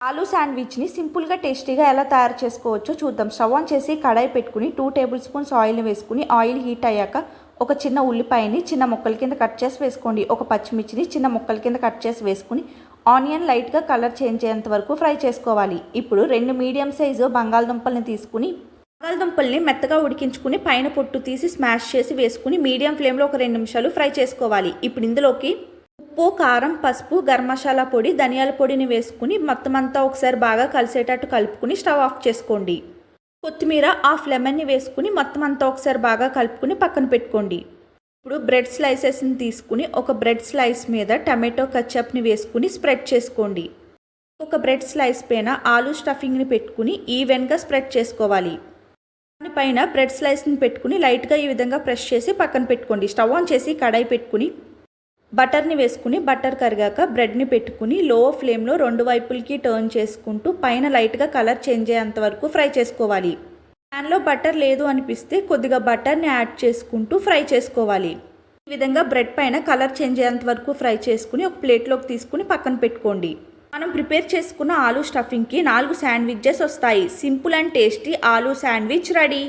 ఆలూ శాండ్విచ్ని సింపుల్గా టేస్టీగా ఎలా తయారు చేసుకోవచ్చో చూద్దాం. స్టవ్ ఆన్ చేసి కడాయి పెట్టుకుని 2 టేబుల్ స్పూన్స్ ఆయిల్ని వేసుకుని ఆయిల్ హీట్ అయ్యాక ఒక చిన్న ఉల్లిపాయని చిన్న ముక్కల కింద కట్ చేసి వేసుకోండి. ఒక పచ్చిమిర్చిని చిన్న ముక్కల కింద కట్ చేసి వేసుకుని ఆనియన్ లైట్గా కలర్ చేంజ్ అయ్యేంత వరకు ఫ్రై చేసుకోవాలి. ఇప్పుడు 2 మీడియం సైజు బంగాళదుంపల్ని తీసుకుని బంగాళదుంపల్ని మెత్తగా ఉడికించుకుని పైన పొట్టు తీసి స్మాష్ చేసి వేసుకుని మీడియం ఫ్లేమ్లో ఒక 2 నిమిషాలు ఫ్రై చేసుకోవాలి. ఇప్పుడు ఇందులోకి ఉప్పు, కారం, పసుపు, గరం మసాలా పొడి, ధనియాల పొడిని వేసుకుని మొత్తం అంతా ఒకసారి బాగా కలిసేటట్టు కలుపుకుని స్టవ్ ఆఫ్ చేసుకోండి. కొత్తిమీర, హాఫ్ లెమన్ని వేసుకుని మొత్తం అంతా ఒకసారి బాగా కలుపుకుని పక్కన పెట్టుకోండి. ఇప్పుడు బ్రెడ్ స్లైసెస్ని తీసుకుని ఒక బ్రెడ్ స్లైస్ మీద టమాటో కచప్ని వేసుకుని స్ప్రెడ్ చేసుకోండి. ఒక బ్రెడ్ స్లైస్ పైన ఆలూ స్టఫింగ్ని పెట్టుకుని ఈవెన్గా స్ప్రెడ్ చేసుకోవాలి. దానిపైన బ్రెడ్ స్లైస్ని పెట్టుకుని లైట్గా ఈ విధంగా ప్రెస్ చేసి పక్కన పెట్టుకోండి. స్టవ్ ఆన్ చేసి కడాయి పెట్టుకుని బటర్ని వేసుకుని బటర్ కరిగాక బ్రెడ్ని పెట్టుకుని లో ఫ్లేమ్లో 2 వైపులకి టర్న్ చేసుకుంటూ పైన లైట్గా కలర్ చేంజ్ అయ్యేంత వరకు ఫ్రై చేసుకోవాలి. ప్యాన్లో బటర్ లేదు అనిపిస్తే కొద్దిగా బటర్ని యాడ్ చేసుకుంటూ ఫ్రై చేసుకోవాలి. ఈ విధంగా బ్రెడ్ పైన కలర్ చేంజ్ అయ్యేంత వరకు ఫ్రై చేసుకుని ఒక ప్లేట్లోకి తీసుకుని పక్కన పెట్టుకోండి. మనం ప్రిపేర్ చేసుకున్న ఆలూ స్టఫింగ్కి 4 శాండ్విచెస్ వస్తాయి. Simple and tasty aloo sandwich ready.